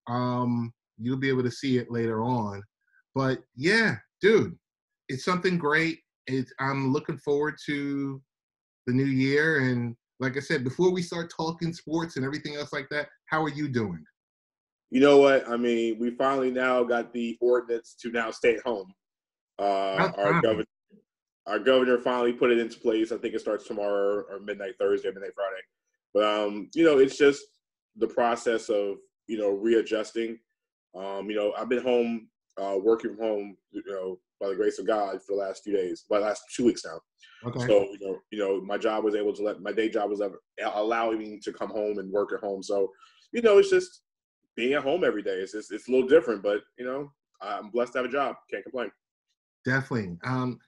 You'll be able to see it later on. But yeah, dude, it's something great. I'm looking forward to the new year. And like I said, before we start talking sports and everything else like that, how are you doing? You know what? I mean, we finally now got the ordinance to now stay at home. Uh, About our time. governor, our governor finally put it into place. I think it starts tomorrow or midnight Thursday, midnight Friday. But it's just the process of readjusting. I've been home, working from home, by the grace of God for the last few days, by the last 2 weeks now. Okay. So my job was able to my day job was allowing me to come home and work at home. So it's just being at home every day. It's a little different, but I'm blessed to have a job. Can't complain. Definitely.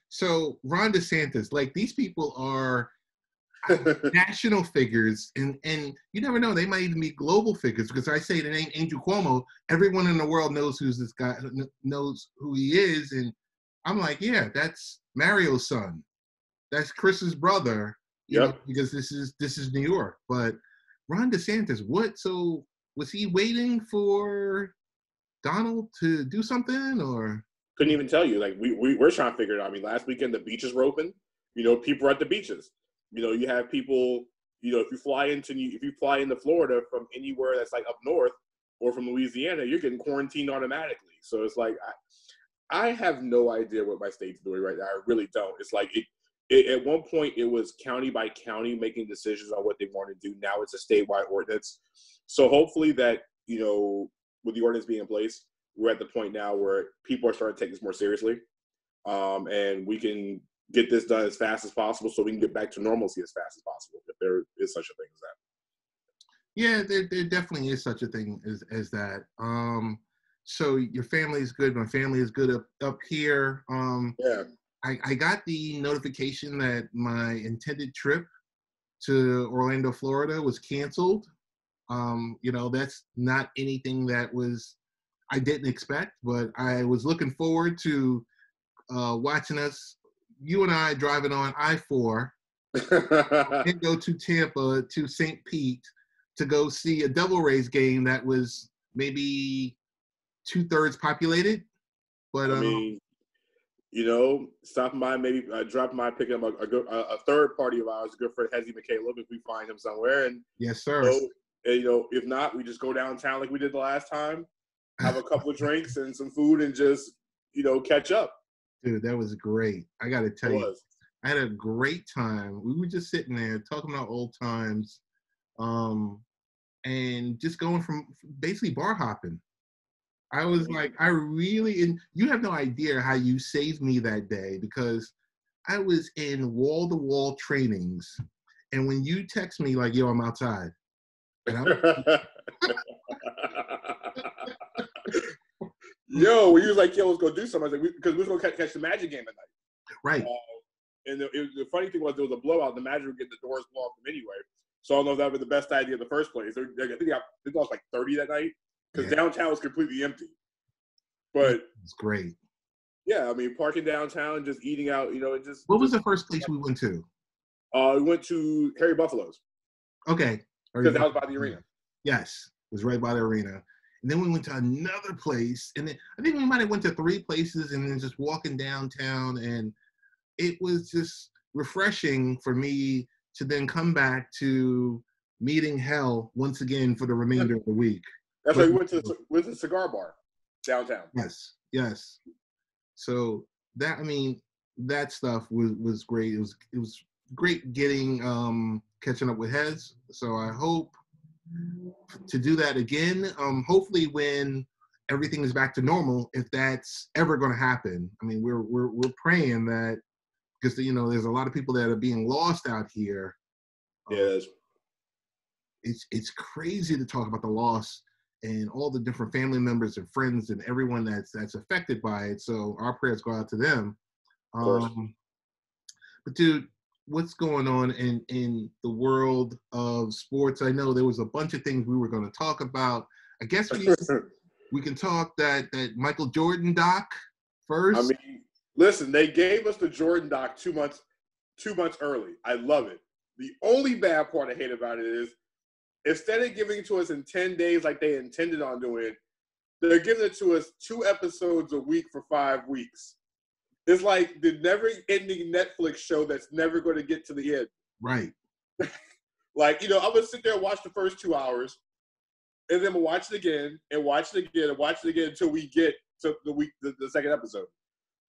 So Ron DeSantis, like these people are national figures, and you never know, they might even be global figures. Because I say the name Andrew Cuomo, everyone in the world knows who's this guy, knows who he is, and I'm like, yeah, that's Mario's son, that's Chris's brother, Yep. because this is New York. But Ron DeSantis, what? So was he waiting for Donald to do something, or? Couldn't even tell you. Like we're trying to figure it out. I mean, last weekend the beaches were open. People were at the beaches. You have people. If you fly into Florida from anywhere that's like up north or from Louisiana, you're getting quarantined automatically. So it's like I have no idea what my state's doing right now. I really don't. It's like at one point it was county by county making decisions on what they want to do. Now it's a statewide ordinance. So hopefully that with the ordinance being in place, we're at the point now where people are starting to take this more seriously, and we can get this done as fast as possible so we can get back to normalcy as fast as possible, if there is such a thing as that. Yeah, there definitely is such a thing as that. So your family is good. My family is good up here. Yeah. I got the notification that my intended trip to Orlando, Florida was canceled. That's not anything that I didn't expect, but I was looking forward to watching you and I driving on I-4 and go to Tampa to St. Pete to go see a Devil Rays game that was maybe 2/3 populated. But I mean, stopping by, maybe dropping by, picking up a third party of ours, a good friend Hezzy McCaleb, if we find him somewhere. And yes, sir. If not, we just go downtown like we did the last time, have a couple of drinks and some food, and just catch up. Dude, that was great. I got to tell you, I had a great time. We were just sitting there talking about old times, and just going from basically bar hopping. I was like, and you have no idea how you saved me that day, because I was in wall-to-wall trainings, and when you text me like, yo, I'm outside, and Yo, we was like, yo, let's go do something. I was like, because we was going to catch the Magic game at night. Right. And the funny thing was there was a blowout. The Magic would get the doors blown off them anyway. So I don't know if that was the best idea in the first place. I think they lost like 30 that night because downtown was completely empty. But it's great. Yeah, I mean, parking downtown, just eating out, What was the first place we went to? We went to Harry Buffalo's. Okay. Because that was by the arena. Yes, it was right by the arena. And then we went to another place, and then I think we might have went to 3 places, and then just walking downtown, and it was just refreshing for me to then come back to meeting hell once again for the remainder of the week. That's why we went to the cigar bar downtown. Yes. So that stuff was great. It was great getting catching up with Hez. So I hope to do that again. Hopefully when everything is back to normal, if that's ever going to happen. I mean, we're praying that, because there's a lot of people that are being lost out here. Yes. It's crazy to talk about the loss and all the different family members and friends and everyone that's affected by it. So our prayers go out to them. Of course. But dude, what's going on in the world of sports? I know there was a bunch of things we were going to talk about. I guess we can talk that Michael Jordan doc first. I mean, listen, they gave us the Jordan doc 2 months early. I love it. The only bad part I hate about it is, instead of giving it to us in 10 days like they intended on doing, They're giving it to us 2 episodes a week for 5 weeks. It's like the never-ending Netflix show that's never going to get to the end. Right. Like, I'm going to sit there and watch the first 2 hours, and then we'll watch it again, and watch it again, and watch it again until we get to the second episode.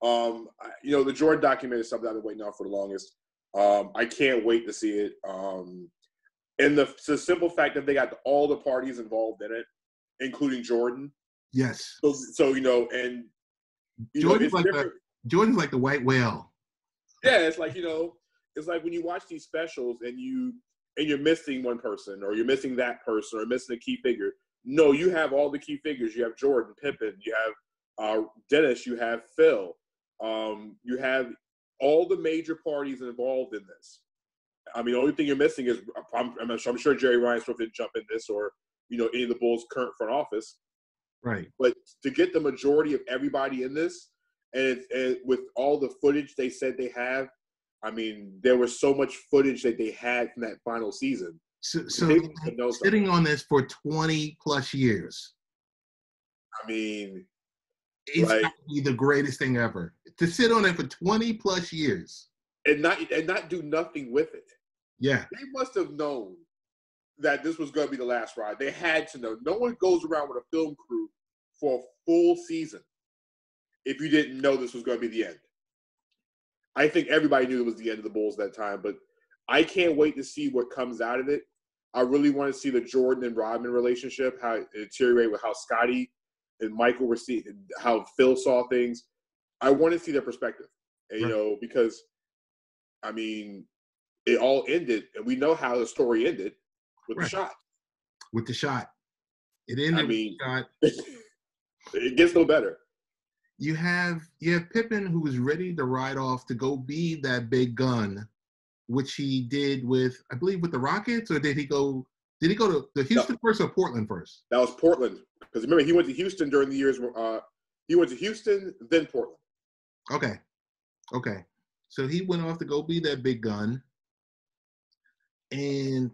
The Jordan document is something I've been waiting on for the longest. I can't wait to see it. And the simple fact that they got all the parties involved in it, including Jordan. Yes. So and Jordan's like the white whale. Yeah, it's like it's like when you watch these specials and you're missing one person, or you're missing that person, or missing a key figure. No, you have all the key figures. You have Jordan, Pippen, you have Dennis, you have Phil, you have all the major parties involved in this. I mean, the only thing you're missing is I'm sure Jerry Reinsdorf didn't jump in this, or any of the Bulls' current front office. Right. But to get the majority of everybody in this, and with all the footage they said they have, I mean, there was so much footage that they had from that final season. So sitting on this for 20 plus years. I mean, it's got to be the greatest thing ever. To sit on it for 20 plus years. And not do nothing with it. Yeah. They must have known that this was going to be the last ride. They had to know. No one goes around with a film crew for a full season if you didn't know this was going to be the end. I think everybody knew it was the end of the Bulls that time, but I can't wait to see what comes out of it. I really want to see the Jordan and Rodman relationship, how it deteriorated with how Scotty and Michael were seeing, how Phil saw things. I want to see their perspective, and, because, I mean, it all ended, and we know how the story ended with the shot. With the shot. It ended with the shot. It gets no better. You have Pippen, who was ready to ride off to go be that big gun, which he did with, I believe, with the Rockets, or did he go to the Houston first or Portland first? That was Portland, because remember, he went to Houston during the years. He went to Houston, then Portland. Okay. So he went off to go be that big gun, and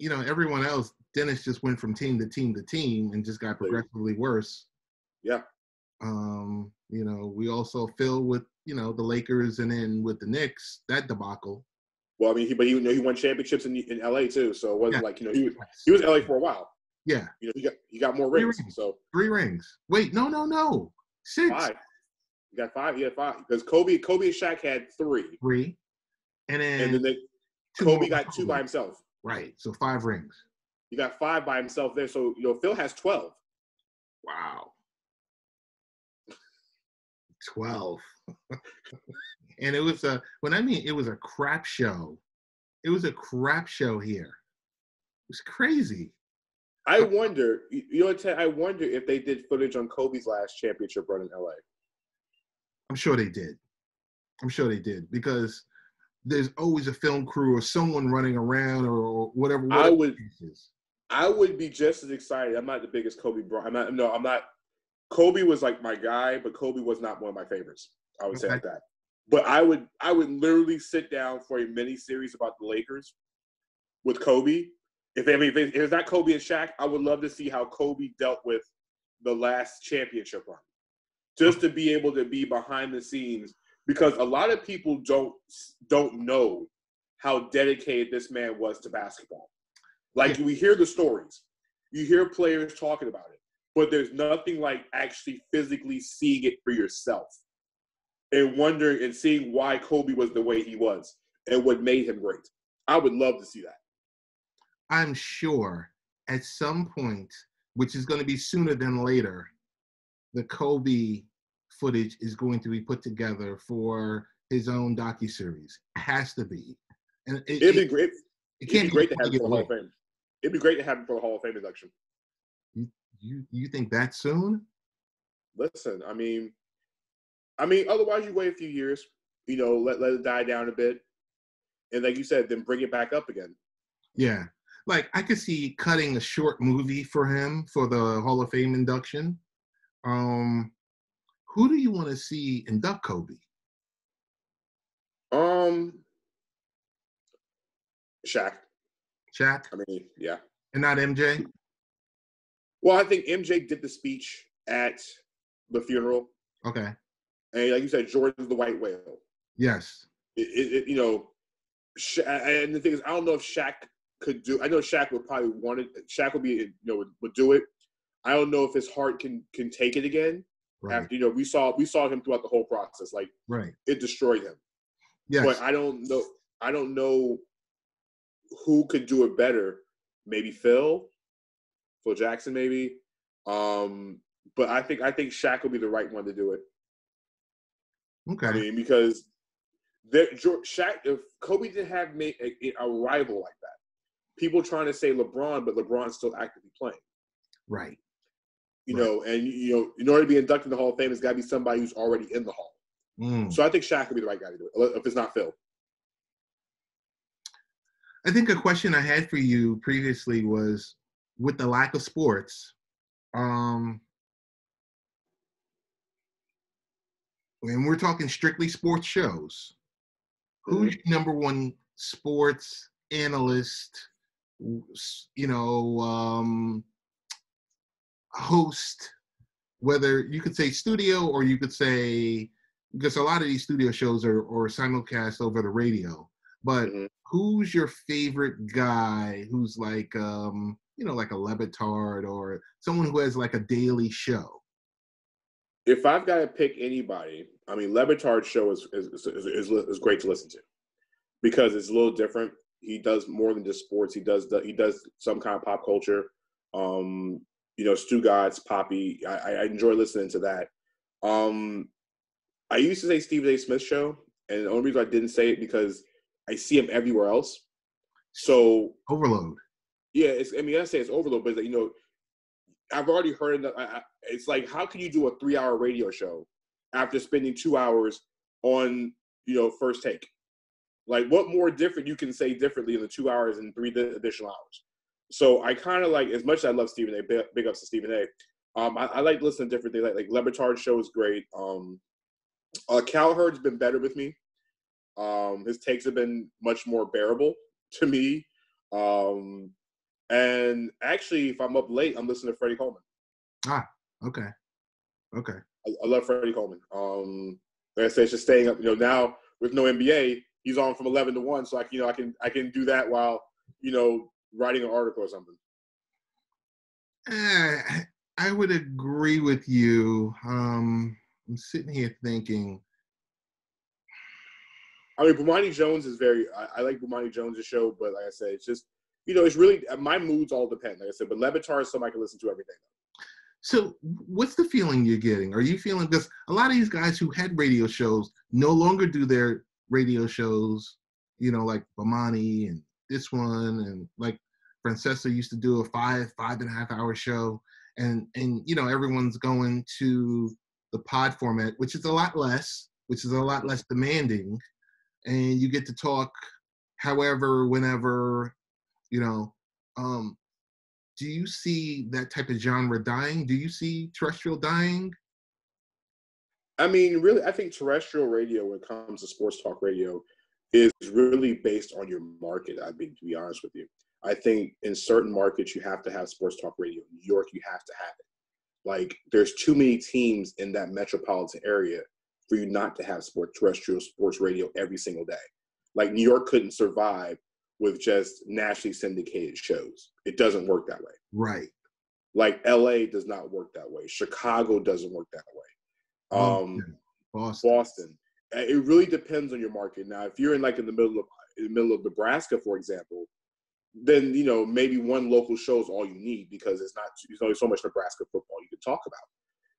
everyone else, Dennis just went from team to team to team and just got progressively worse. Yeah. We also Phil with the Lakers, and then with the Knicks, that debacle. Well, I mean, he won championships in LA too, so it wasn't like he was LA for a while. Yeah. He got more rings. So 3 rings. Wait, no. 6. 5. He got 5. He had 5 because Kobe and Shaq had 3. 3, and then Kobe got 2 by himself. Right. So 5 rings. He got 5 by himself there. So Phil has 12. Wow. 12. And it was a crap show. It was a crap show here. It was crazy. I wonder, Ted, I wonder if they did footage on Kobe's last championship run in LA. I'm sure they did, because there's always a film crew or someone running around or whatever. I would be just as excited. I'm not the biggest Kobe bro. I'm not. Kobe was like my guy, but Kobe was not one of my favorites. I would say like that. But I would literally sit down for a mini series about the Lakers with Kobe. If it's not Kobe and Shaq, I would love to see how Kobe dealt with the last championship run, just to be able to be behind the scenes, because a lot of people don't know how dedicated this man was to basketball. Like, we hear the stories, you hear players talking about it, but there's nothing like actually physically seeing it for yourself and wondering and seeing why Kobe was the way he was and what made him great. I would love to see that. I'm sure at some point, which is going to be sooner than later, the Kobe footage is going to be put together for his own docuseries. It has to be. And it'd be great. It'd be great to have him for the Hall away. of Fame. It'd be great to have him for the Hall of Fame induction. You think that soon? Listen, I mean, otherwise you wait a few years, let it die down a bit, and like you said, then bring it back up again. Yeah, like I could see cutting a short movie for him for the Hall of Fame induction. Who do you want to see induct Kobe? Shaq. Shaq? I mean, yeah. And not MJ? Well, I think MJ did the speech at the funeral. Okay. And like you said, Jordan's the white whale. Yes. You know, and the thing is, I don't know if Shaq could do. I know Shaq would probably want it. Shaq would be, you know, would do it. I don't know if his heart can take it again. Right. After, you know, we saw him throughout the whole process. Like, right. It destroyed him. Yes. But I don't know who could do it better. Maybe Phil Jackson, maybe. But I think Shaq will be the right one to do it. Okay. I mean, because Shaq, if Kobe didn't have a rival like that, people trying to say LeBron, but LeBron's still actively playing. Right. You know, and you know, in order to be inducted in the Hall of Fame, it's got to be somebody who's already in the Hall. So I think Shaq would be the right guy to do it, if it's not Phil. I think a question I had for you previously was, with the lack of sports, and we're talking strictly sports shows, who's your number one sports analyst, you know, host, whether you could say studio or you could say, because a lot of these studio shows are simulcast over the radio, but who's your favorite guy who's like, you know, like a Levitard or someone who has like a daily show? If I've got to pick anybody, I mean, Levitard's show is great to listen to because it's a little different. He does more than just sports. He does some kind of pop culture. You know, Stu God's Poppy. I enjoy listening to that. I used to say Stephen A. Smith show, and the only reason I didn't say it because I see him everywhere else. So overload. Yeah, I say it's overload, but you know, I've already heard that. It's like, how can you do a 3-hour radio show after spending 2 hours on, you know, First Take? Like, what more different you can say differently in the 2 hours and 3 additional hours? So I kind of like, as much as I love Stephen A. Big ups to Stephen A. I like listening to different things. Like Levitard's show is great. Cowherd's been better with me. His takes have been much more bearable to me. And actually, if I'm up late, I'm listening to Freddie Coleman. Okay. I love Freddie Coleman. Like I said, it's just staying up. You know, now with no NBA, he's on from 11 to 1, so I can do that while, you know, writing an article or something. I would agree with you. I'm sitting here thinking. I mean, Bomani Jones is I like Bomani Jones' show, but like I said, it's just, you know, it's really, my moods all depend, like I said, but Levitard is something I can listen to every day. So what's the feeling you're getting? Are you feeling, because a lot of these guys who had radio shows no longer do their radio shows, you know, like Bomani and this one, and like Francesca used to do a 5.5 hour show, and you know, everyone's going to the pod format, which is a lot less demanding, and you get to talk however, whenever, you know. Do you see that type of genre dying? Do you see terrestrial dying? I mean, really, I think terrestrial radio, when it comes to sports talk radio, is really based on your market, to be honest with you. I think in certain markets, you have to have sports talk radio. In New York, you have to have it. Like, there's too many teams in that metropolitan area for you not to have terrestrial sports radio every single day. Like, New York couldn't survive with just nationally syndicated shows. It doesn't work that way. Right. Like, LA does not work that way. Chicago doesn't work that way. Boston. It really depends on your market. Now, if you're in the middle of Nebraska, for example, then, you know, maybe one local show is all you need, because there's only so much Nebraska football you can talk about,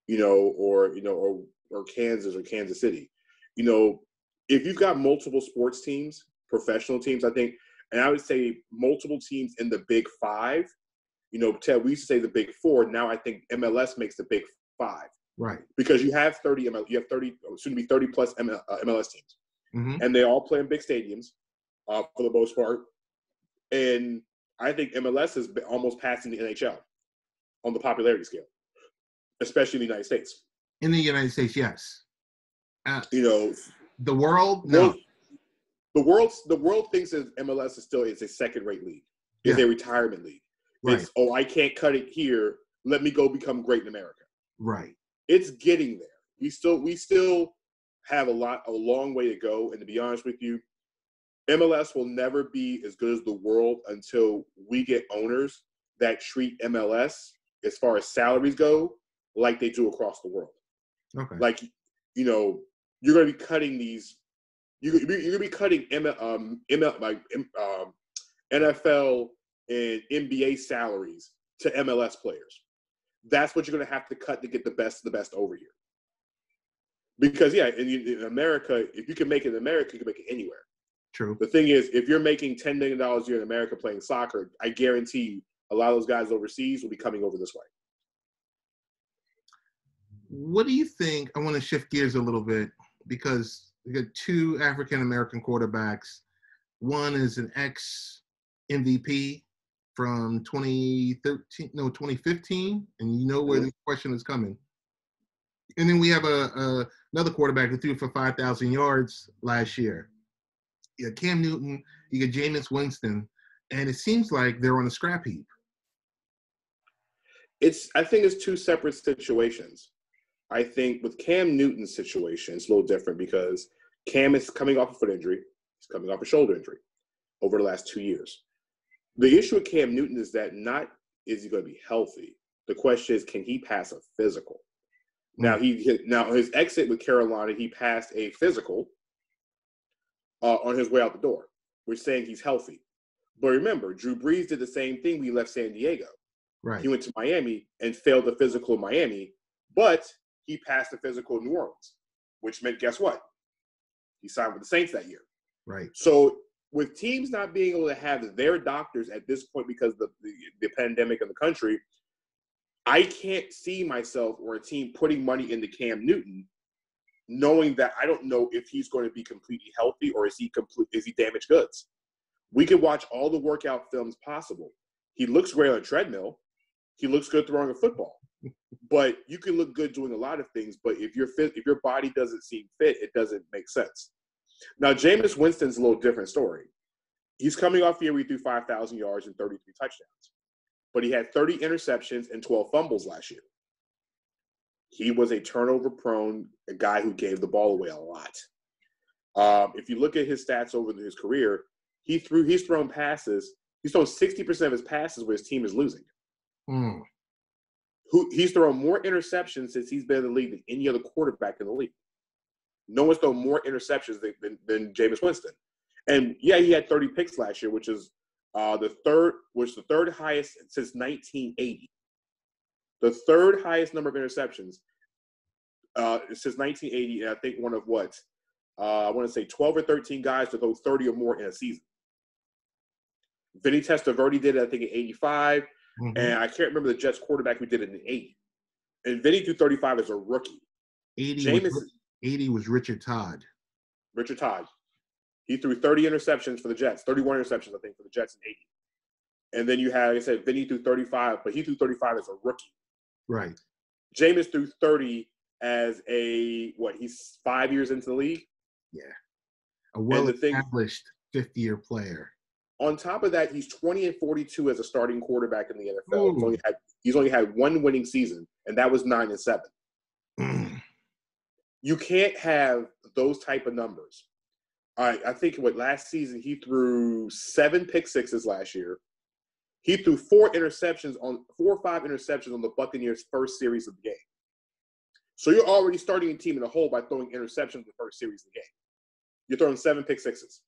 you know, or Kansas or Kansas City. You know, if you've got multiple sports teams, professional teams, I think, and I would say multiple teams in the Big Five. You know, Ted, we used to say the Big Four. Now I think MLS makes the Big Five. Right. Because you have 30 soon to be 30 plus MLS teams. And they all play in big stadiums for the most part. And I think MLS is almost passing the NHL on the popularity scale, especially in the United States. In the United States, yes. You know, the world, no. The world thinks that MLS is a second-rate league. It's a retirement league. Right. It's, I can't cut it here, let me go become great in America. Right. It's getting there. We still have a long way to go. And to be honest with you, MLS will never be as good as the world until we get owners that treat MLS, as far as salaries go, like they do across the world. Okay. Like, you know, you're going to be cutting these. You're going to be cutting NFL and NBA salaries to MLS players. That's what you're going to have to cut to get the best of the best over here. Because, yeah, in America, if you can make it in America, you can make it anywhere. True. The thing is, if you're making $10 million a year in America playing soccer, I guarantee you a lot of those guys overseas will be coming over this way. What do you think? I want to shift gears a little bit because we got two African-American quarterbacks. One is an ex-MVP from 2015, and you know where this question is coming. And then we have another quarterback who threw for 5,000 yards last year. You got Cam Newton, you got Jameis Winston, and it seems like they're on a scrap heap. I think it's two separate situations. I think with Cam Newton's situation, it's a little different because Cam is coming off a foot injury. He's coming off a shoulder injury over the last 2 years. The issue with Cam Newton is that not is he going to be healthy. The question is, can he pass a physical? Now his exit with Carolina, he passed a physical on his way out the door. We're saying he's healthy. But remember, Drew Brees did the same thing when he left San Diego. Right. He went to Miami and failed the physical in Miami, but he passed the physical in New Orleans, which meant, guess what? He signed with the Saints that year. Right. So with teams not being able to have their doctors at this point because of the pandemic in the country, I can't see myself or a team putting money into Cam Newton knowing that I don't know if he's going to be completely healthy or is he damaged goods. We could watch all the workout films possible. He looks great on a treadmill. He looks good throwing a football. But you can look good doing a lot of things, but if your body doesn't seem fit, it doesn't make sense. Now, Jameis Winston's a little different story. He's coming off a year where he threw 5,000 yards and 33 touchdowns. But he had 30 interceptions and 12 fumbles last year. He was a turnover-prone guy who gave the ball away a lot. If you look at his stats over his career, he's thrown 60% of his passes where his team is losing. He's thrown more interceptions since he's been in the league than any other quarterback in the league. No one's thrown more interceptions than Jameis Winston. And, yeah, he had 30 picks last year, which is the third highest since 1980. The third highest number of interceptions since 1980, and I think one of I want to say 12 or 13 guys to throw 30 or more in a season. Vinny Testaverde did it, I think, in 85, and I can't remember the Jets quarterback who did it in 80. And Vinny threw 35 as a rookie. 80 was Richard Todd. Richard Todd. He threw 30 interceptions for the Jets, 31 interceptions, I think, for the Jets in 80. And then you had, like I said, Vinny threw 35, but he threw 35 as a rookie. Right. Jameis threw 30 as he's 5 years into the league? Yeah. A well-established fifth-year player. On top of that, he's 20-42 as a starting quarterback in the NFL. He's only had one winning season, and that was 9-7. You can't have those type of numbers. I think last season he threw 7 pick sixes last year. He threw 4 or 5 interceptions on the Buccaneers' first series of the game. So you're already starting a team in a hole by throwing interceptions in the first series of the game. You're throwing 7 pick sixes.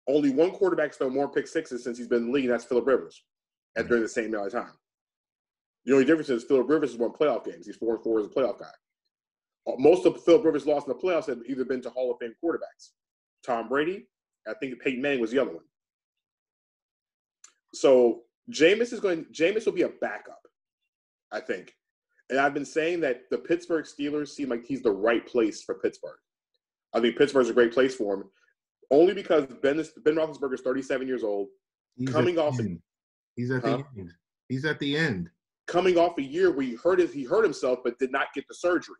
Only one quarterback's thrown more pick sixes since he's been in the league, and that's Phillip Rivers, during the same amount of time. The only difference is Phillip Rivers has won playoff games. He's 4-4 as a playoff guy. Most of Phillip Rivers' loss in the playoffs have either been to Hall of Fame quarterbacks. Tom Brady, I think Peyton Manning was the other one. So Jameis will be a backup, I think. And I've been saying that the Pittsburgh Steelers seem like he's the right place for Pittsburgh. I think Pittsburgh's a great place for him, only because Ben Roethlisberger is 37 years old. He's at the end. Coming off a year where he hurt himself but did not get the surgery.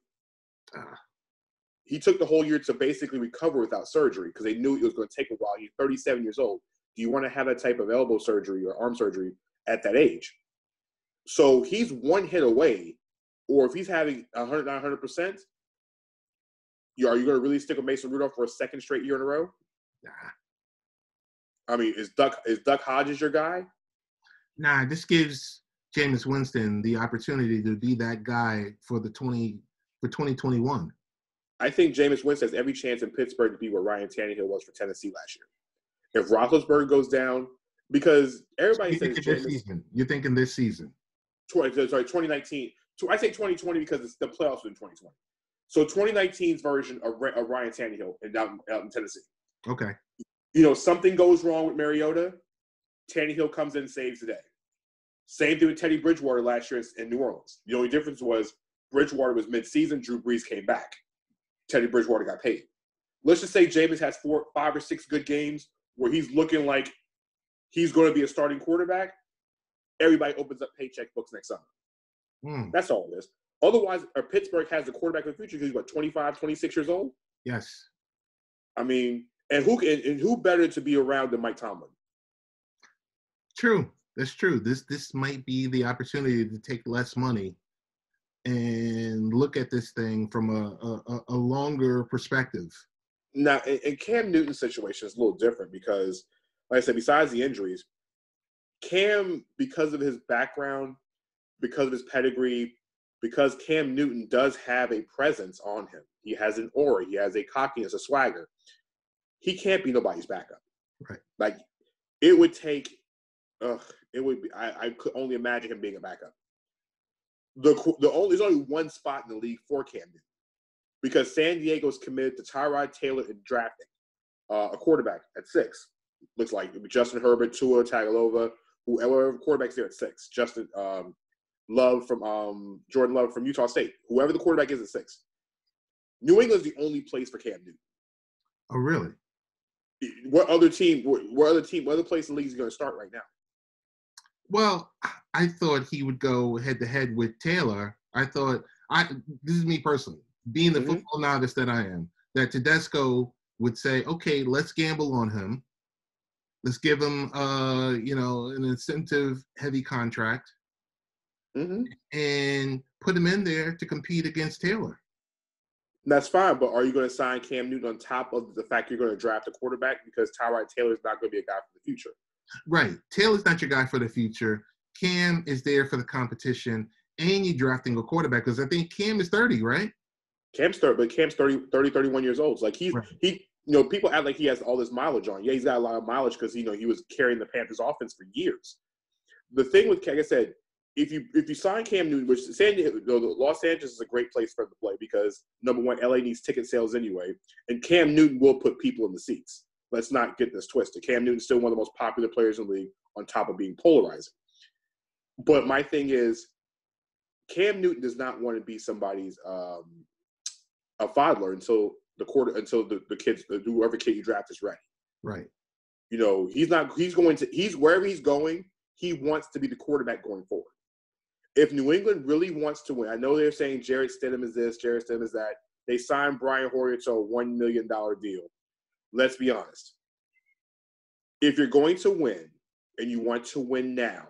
He took the whole year to basically recover without surgery because they knew it was going to take a while. He's 37 years old. Do you want to have that type of elbow surgery or arm surgery at that age? So he's one hit away, or if he's having 100%, are you going to really stick with Mason Rudolph for a second straight year in a row? Nah. I mean, is Duck Hodges your guy? Nah, this gives Jameis Winston the opportunity to be that guy for 2021. I think Jameis Winston has every chance in Pittsburgh to be where Ryan Tannehill was for Tennessee last year. If Roethlisberger goes down, because everybody says Jameis. You're thinking this season. 2019. I say 2020 because the playoffs were in 2020. So 2019's version of Ryan Tannehill out in Tennessee. Okay. Something goes wrong with Mariota. Tannehill comes in and saves the day. Same thing with Teddy Bridgewater last year in New Orleans. The only difference was Bridgewater was mid-season. Drew Brees came back. Teddy Bridgewater got paid. Let's just say Jameis has 5 or 6 good games where he's looking like he's going to be a starting quarterback. Everybody opens up paycheck books next summer. That's all it is. Otherwise, Pittsburgh has the quarterback of the future because he's, 25, 26 years old? Yes. I mean, and who better to be around than Mike Tomlin? True. That's true. This might be the opportunity to take less money and look at this thing from a longer perspective. Now, in Cam Newton's situation, it's a little different because, like I said, besides the injuries, Cam, because of his background, because of his pedigree, because Cam Newton does have a presence on him. He has an aura. He has a cockiness, a swagger. He can't be nobody's backup. Right. Like, it would take it would be. I could only imagine him being a backup. There's only one spot in the league for Cam Newton because San Diego's committed to Tyrod Taylor in drafting a quarterback at 6. Looks like Justin Herbert, Tua Tagovailoa, whoever quarterback's there at 6. Justin Love from Jordan Love from Utah State. Whoever the quarterback is at 6. New England's the only place for Cam Newton. Oh, really? What other place in the league is going to start right now? Well, I thought he would go head-to-head with Taylor. This is me personally, being the football novice that I am, that Tedesco would say, okay, let's gamble on him. Let's give him, an incentive-heavy contract and put him in there to compete against Taylor. That's fine, but are you going to sign Cam Newton on top of the fact you're going to draft a quarterback because Tyrod Taylor is not going to be a guy for the future? Right. Taylor's not your guy for the future. Cam is there for the competition, and you're drafting a quarterback because I think Cam is 30, right? Cam's 30, 31 years old. So like people act like he has all this mileage on. Yeah, he's got a lot of mileage because he was carrying the Panthers offense for years. The thing with, like I said, if you sign Cam Newton, which Los Angeles is a great place for him to play because number one, LA needs ticket sales anyway, and Cam Newton will put people in the seats. Let's not get this twisted. Cam Newton's still one of the most popular players in the league on top of being polarizing. But my thing is, Cam Newton does not want to be somebody's a fodder until the kids, whoever kid you draft is ready. Right. He's wherever he's going, he wants to be the quarterback going forward. If New England really wants to win, I know they're saying Jarrett Stidham is this, Jarrett Stidham is that. They signed Brian Hoyer to a $1 million deal. Let's be honest. If you're going to win and you want to win now,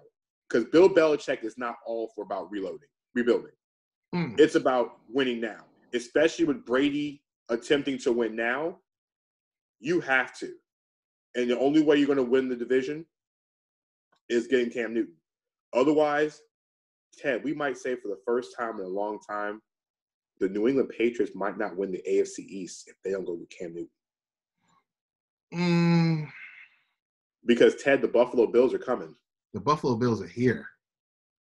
because Bill Belichick is not all for about rebuilding. It's about winning now, especially with Brady attempting to win now. You have to. And the only way you're going to win the division is getting Cam Newton. Otherwise, Ted, we might say for the first time in a long time, the New England Patriots might not win the AFC East if they don't go with Cam Newton. Because, Ted, the Buffalo Bills are coming. The Buffalo Bills are here.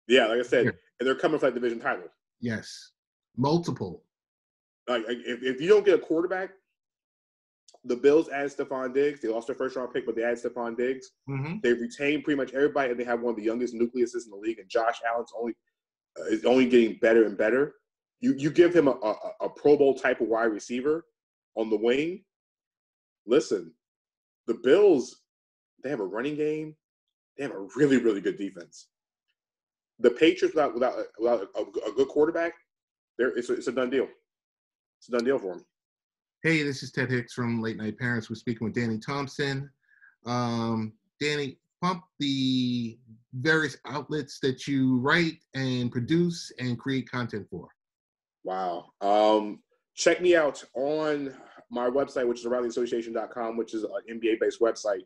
Yeah, like I said, and they're coming for that division title. Yes. Multiple. Like, if you don't get a quarterback, the Bills added Stephon Diggs. They lost their first-round pick, but they added Stephon Diggs. They've retained pretty much everybody, and they have one of the youngest nucleuses in the league, and Josh Allen's is only getting better and better. You give him a Pro Bowl type of wide receiver on the wing. Listen, the Bills, they have a running game. They have a really, really good defense. The Patriots, without a good quarterback, it's a done deal. It's a done deal for them. Hey, this is Ted Hicks from Late Night Parents. We're speaking with Danny Thompson. Danny, pump the various outlets that you write and produce and create content for? Wow. Check me out on my website, which is aroundtheassociation.com, which is an NBA-based website,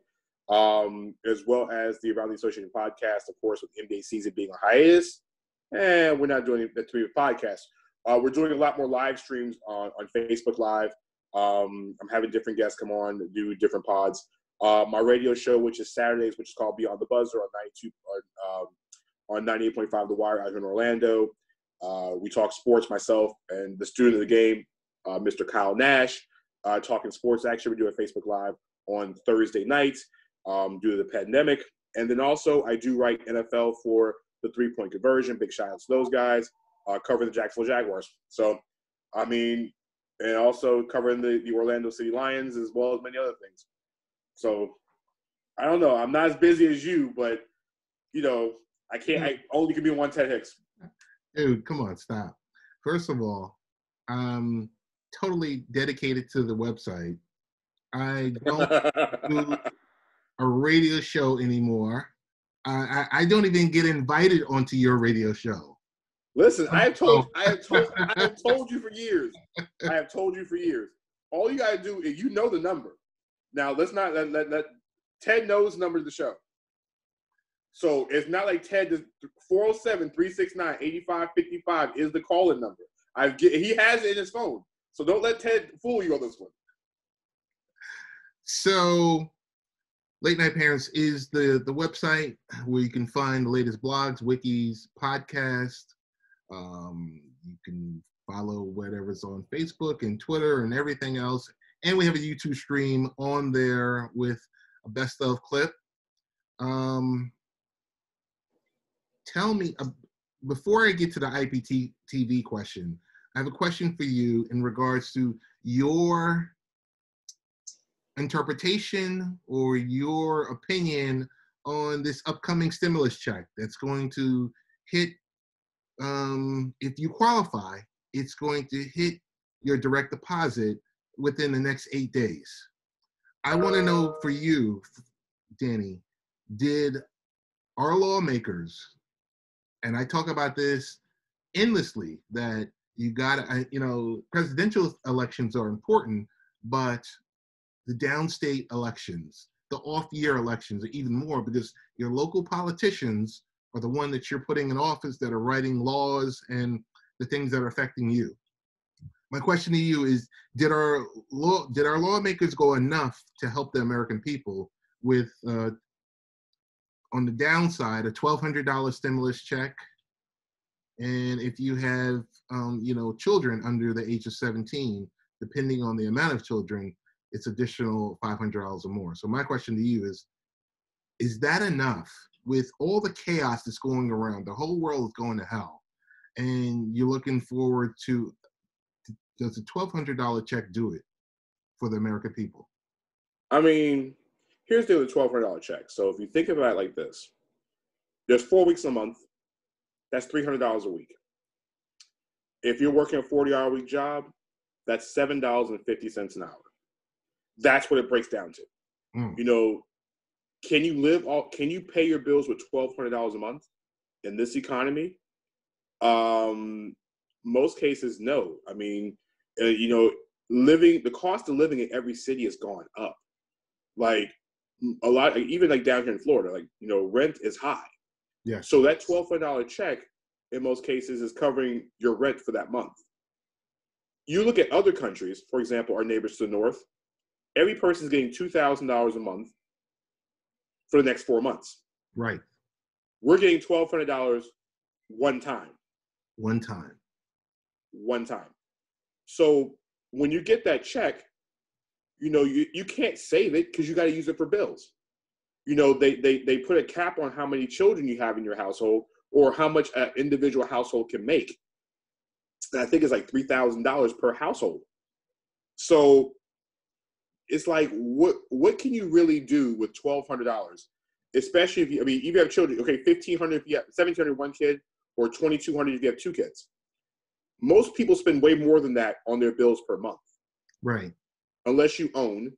as well as the Around the Association podcast, of course, with NBA season being a hiatus. And we're not doing that to be a podcast. We're doing a lot more live streams on Facebook Live. I'm having different guests come on to do different pods. My radio show, which is Saturdays, which is called Beyond the Buzzer on 98.5 The Wire out here in Orlando. We talk sports, myself and the student of the game, Mr. Kyle Nash, talking sports. Actually, we do a Facebook Live on Thursday nights due to the pandemic. And then also I do write NFL for the 3-point conversion. Big shout out to those guys, covering the Jacksonville Jaguars. So, I mean, and also covering the Orlando City Lions as well as many other things. So, I don't know. I'm not as busy as you, but, you know, I only can be one Ted Hicks. Dude, come on, stop. First of all, I'm totally dedicated to the website. I don't do a radio show anymore. I don't even get invited onto your radio show. Listen, I have told you for years. I have told you for years. All you gotta do is, you know, the number. Now let's not let Ted knows the number of the show. So it's not like Ted does. 407-369-8555 is the call-in number. He has it in his phone. So don't let Ted fool you on this one. So Late Night Parents is the website where you can find the latest blogs, wikis, podcasts. You can follow whatever's on Facebook and Twitter and everything else. And we have a YouTube stream on there with a best of clip. Tell me, before I get to the IPTV question, I have a question for you in regards to your interpretation or your opinion on this upcoming stimulus check that's going to hit, if you qualify, it's going to hit your direct deposit within the next 8 days. I want to know for you, Danny, did our lawmakers, and I talk about this endlessly, that you got to, presidential elections are important, but the downstate elections, the off-year elections are even more, because your local politicians are the one that you're putting in office that are writing laws and the things that are affecting you. My question to you is, did our lawmakers go enough to help the American people with, on the downside, a $1,200 stimulus check? And if you have, children under the age of 17, depending on the amount of children, it's additional $500 or more. So my question to you is that enough with all the chaos that's going around? The whole world is going to hell, and you're looking forward to, does a $1,200 check do it for the American people? I mean, here's the $1,200 check. So if you think about it like this, there's 4 weeks a month. That's $300 a week. If you're working a 40-hour week job, that's $7.50 an hour. That's what it breaks down to. Can you pay your bills with $1,200 a month in this economy? Most cases, no. I mean, the cost of living in every city has gone up. Like a lot, even like down here in Florida, rent is high. Yeah. So that $1,200 check, in most cases, is covering your rent for that month. You look at other countries, for example, our neighbors to the north, every person is getting $2,000 a month for the next 4 months. Right. We're getting $1,200 one time. One time. So when you get that check, you can't save it because you got to use it for bills. They put a cap on how many children you have in your household or how much an individual household can make. And I think it's like $3,000 per household. So it's like, what can you really do with $1,200? Especially if you have children. Okay, $1,500 if you have $1,700 one kid, or $2,200 if you have 2 kids. Most people spend way more than that on their bills per month. Right. Unless you own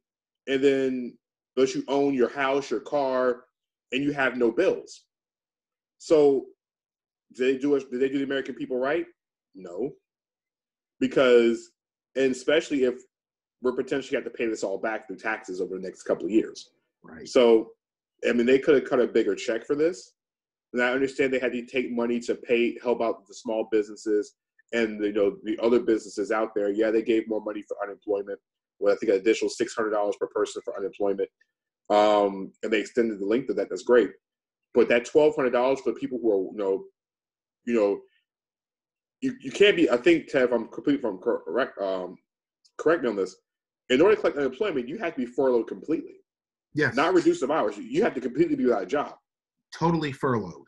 your house, your car, and you have no bills. So did they do the American people right? No. Because, and especially if we're potentially have to pay this all back through taxes over the next couple of years. Right. So, I mean, they could have cut a bigger check for this. And I understand they had to take money to help out the small businesses and the other businesses out there. Yeah, they gave more money for unemployment. Well, I think an additional $600 per person for unemployment. And they extended the length of that. That's great. But that $1,200 for people who are, you can't be. I think, Ted, if I'm correct, correct me on this. In order to collect unemployment, you have to be furloughed completely. Yes. Not reduce of hours. You have to completely be without a job. Totally furloughed.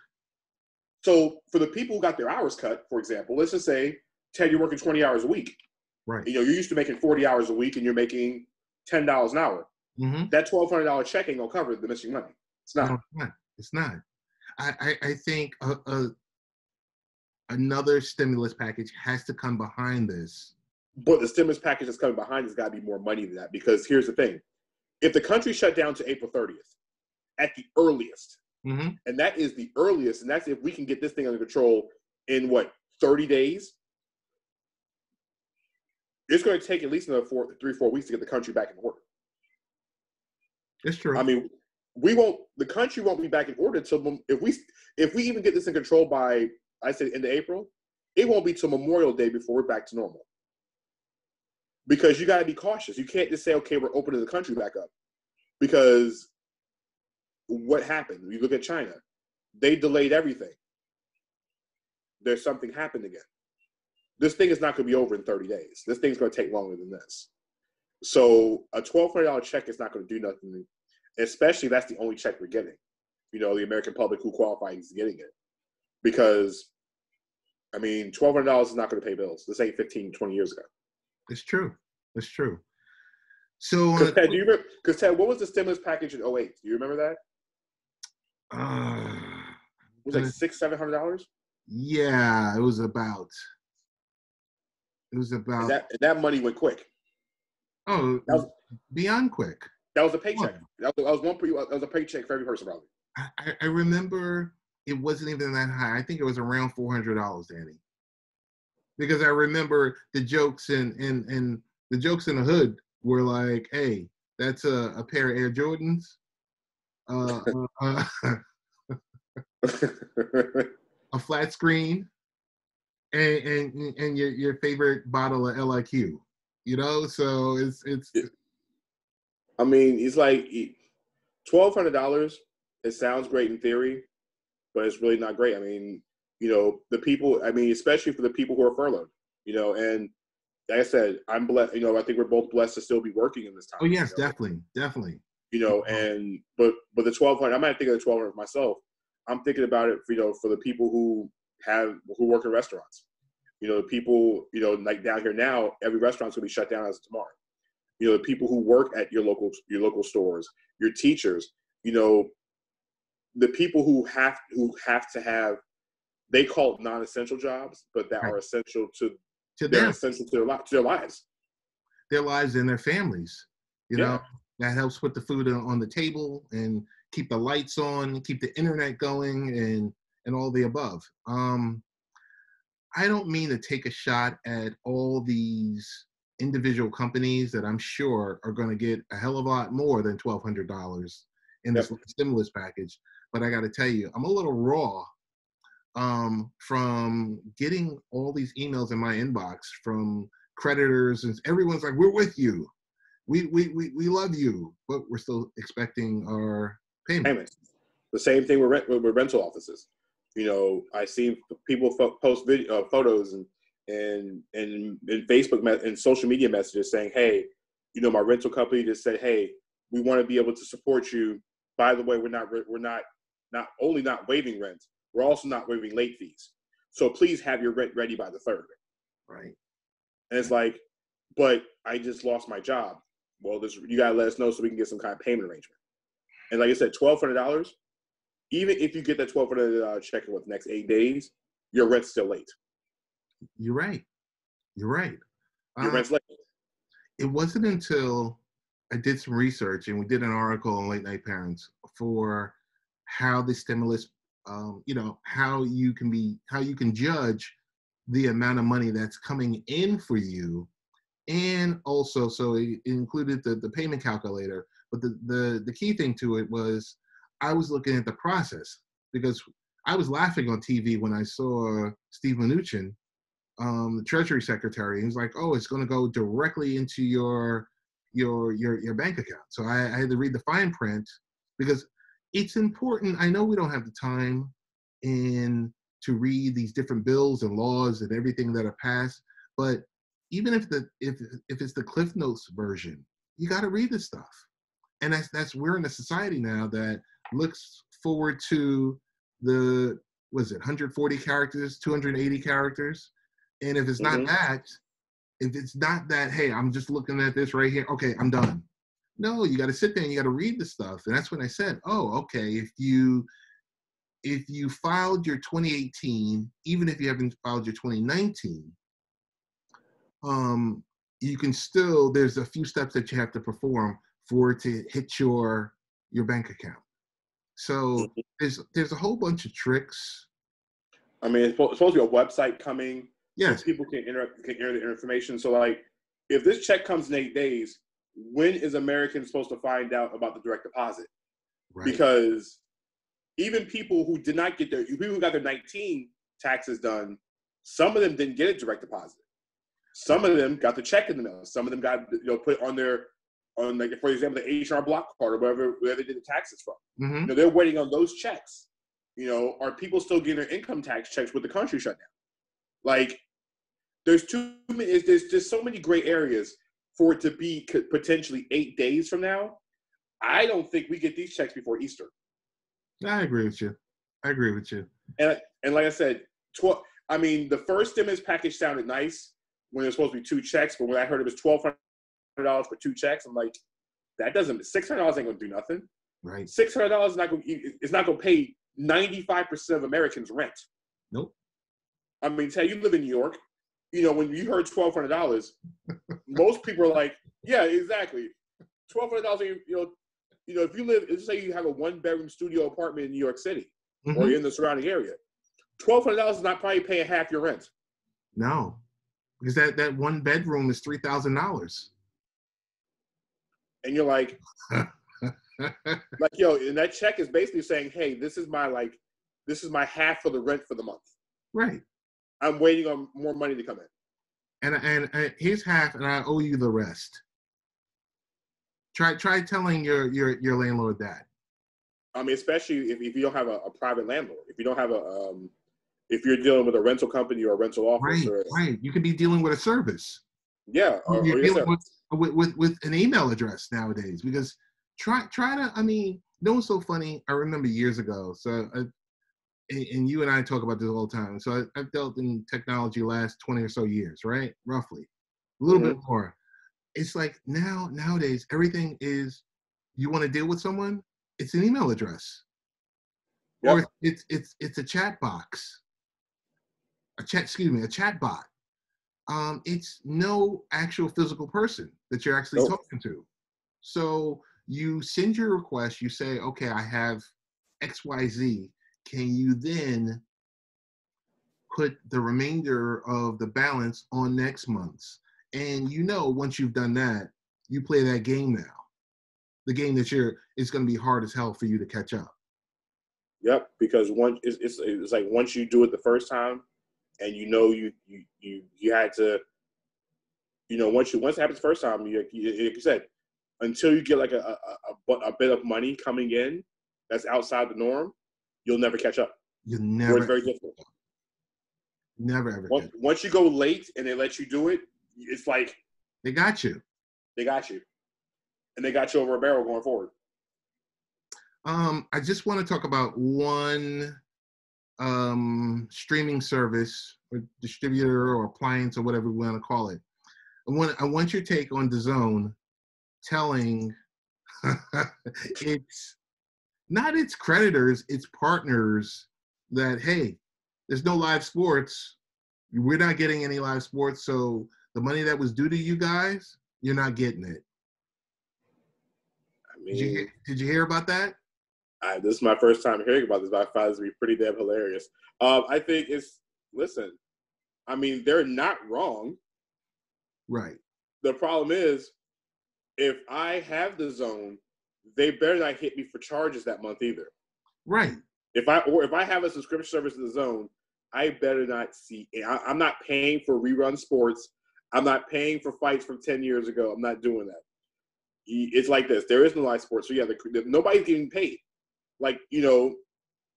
So for the people who got their hours cut, for example, let's just say, Ted, you're working 20 hours a week. Right. You're used to making 40 hours a week and you're making $10 an hour. Mm-hmm. That $1,200 check ain't gonna cover the missing money. It's not. No, it's not. I think another stimulus package has to come behind this. But the stimulus package that's coming behind has got to be more money than that, because here's the thing. If the country shut down to April 30th, at the earliest, mm-hmm. and that is the earliest, and that's if we can get this thing under control in 30 days, it's going to take at least another 3-4 weeks to get the country back in order. It's true. I mean, the country won't be back in order until, if we even get this in control by, I said, end of April, it won't be till Memorial Day before we're back to normal. Because you got to be cautious. You can't just say, okay, we're opening the country back up. Because what happened? You look at China. They delayed everything. There's something happened again. This thing is not going to be over in 30 days. This thing's going to take longer than this. So a $1,200 check is not going to do nothing, especially if that's the only check we're getting. The American public who qualifies is getting it. Because, I mean, $1,200 is not going to pay bills. This ain't 15, 20 years ago. It's true. It's true. So, because Ted, Ted, what was the stimulus package in 2008? Do you remember that? It was like $600-700. Yeah, it was about. And that money went quick. Oh, that was beyond quick. That was a paycheck. That was a paycheck for every person, probably. I remember it wasn't even that high. I think it was around $400, Danny. Because I remember the jokes in the jokes in the hood were like, "Hey, that's a pair of Air Jordans, a flat screen, and your favorite bottle of LIQ." So it's. I mean, it's like $1,200. It sounds great in theory, but it's really not great. I mean, the people, I mean, especially for the people who are furloughed, and like I said, I'm blessed, I think we're both blessed to still be working in this time. Oh, yes, definitely. And, but the 1,200, I might think of the 1,200 myself. I'm thinking about it, for the people who work in restaurants. The people, like down here now, every restaurant's going to be shut down as of tomorrow. The people who work at your local stores, your teachers, the people who have to have, they call it non-essential jobs, but that are essential to them, essential to their lives. Their lives and their families. That helps put the food on the table and keep the lights on, keep the internet going, and all the above. I don't mean to take a shot at all these individual companies that I'm sure are going to get a hell of a lot more than $1,200 in this stimulus package. But I got to tell you, I'm a little raw from getting all these emails in my inbox from creditors, and everyone's like, "We're with you, we love you," but we're still expecting our payments. The same thing with rental offices. I see people post photos and Facebook and social media messages saying, "Hey, my rental company just said, hey, we want to be able to support you. By the way, we're not only not waiving rent, we're also not waiving late fees. So please have your rent ready by the 3rd." Right. And it's like, but I just lost my job. Well, you got to let us know so we can get some kind of payment arrangement. And like I said, $1,200, even if you get that $1,200 check in the next 8 days, your rent's still late. You're right. Your rent's late. It wasn't until I did some research and we did an article on Late Night Parents for how the stimulus, how you can judge the amount of money that's coming in for you. And also, so it included the payment calculator. But the key thing to it was I was looking at the process, because I was laughing on TV when I saw Steve Mnuchin, the Treasury Secretary. He was like, "Oh, it's going to go directly into your bank account." So I had to read the fine print, because it's important. I know we don't have the time to read these different bills and laws and everything that are passed, but even if it's the Cliff Notes version, you got to read this stuff. And that's we're in a society now that looks forward to the 140 characters, 280 characters, and if it's not that, hey, I'm just looking at this right here, okay, I'm done. No, you got to sit there and you got to read the stuff. And that's when I said, oh, okay, if you filed your 2018, even if you haven't filed your 2019, you can still, there's a few steps that you have to perform for it to hit your bank account. So there's a whole bunch of tricks. I mean, it's supposed to be a website coming. Yes. So people can enter the information. So, like, if this check comes in 8 days, when is Americans supposed to find out about the direct deposit? Right. Because even people who did not get people who got their 19 taxes done, some of them didn't get a direct deposit. Some of them got the check in the mail. Some of them got put on like, for example, the H&R Block card or wherever they did the taxes from. Mm-hmm. They're waiting on those checks. Are people still getting their income tax checks with the country shut down? Like, there's so many gray areas for it to be potentially 8 days from now. I don't think we get these checks before Easter. I agree with you. And like I said, the first stimulus package sounded nice when it was supposed to be 2 checks, but when I heard it was $1,200 for 2 checks, I'm like, that doesn't. $600 ain't gonna do nothing. Right. $600 is not gonna pay 95% of Americans' rent. Nope. I mean, Ted, you live in New York. When you heard $1,200, most people are like, yeah, exactly. $1,200, if you live, let's say you have a 1-bedroom studio apartment in New York City or in the surrounding area, $1,200 is not probably paying half your rent. No, because that 1 bedroom is $3,000. And you're like, and that check is basically saying, hey, this is my half of the rent for the month. Right. I'm waiting on more money to come in. And here's half, and I owe you the rest. Try telling your landlord that. I mean, especially if you don't have a private landlord, if you don't have if you're dealing with a rental company or a rental office, right. You could be dealing with a service. Yeah, you're dealing with an email address nowadays. Because try to. I mean, what's so funny? I remember years ago. So. And you and I talk about this all the time. So I've dealt in technology the last 20 or so years, right? Roughly. A little bit more. It's like nowadays, everything is, you want to deal with someone, it's an email address. Yep. Or it's a chat box. A chat bot. It's no actual physical person that you're actually talking to. So you send your request, you say, okay, I have XYZ. Can you then put the remainder of the balance on next month's? And once you've done that, you play that game now. The game that it's going to be hard as hell for you to catch up. Yep, because it's like once you do it the first time, and you had to, once it happens the first time, like you said, until you get like a bit of money coming in that's outside the norm, you'll never catch up. You'll never. It's very difficult. Never ever. Once you go late and they let you do it, it's like they got you. They got you, and they got you over a barrel going forward. I just want to talk about one streaming service or distributor or appliance or whatever we want to call it. I want your take on DAZN telling it's not its creditors, its partners that, hey, there's no live sports. We're not getting any live sports, so the money that was due to you guys, you're not getting it. I mean, did you hear about that? This is my first time hearing about this, but I found this to be pretty damn hilarious. I think listen, I mean, they're not wrong. Right. The problem is, if I have the zone, they better not hit me for charges that month either. Right. If I have a subscription service to the zone, I better not see. I'm not paying for rerun sports. I'm not paying for fights from 10 years ago. I'm not doing that. It's like this. There is no live sports. So, yeah, nobody's getting paid. Like,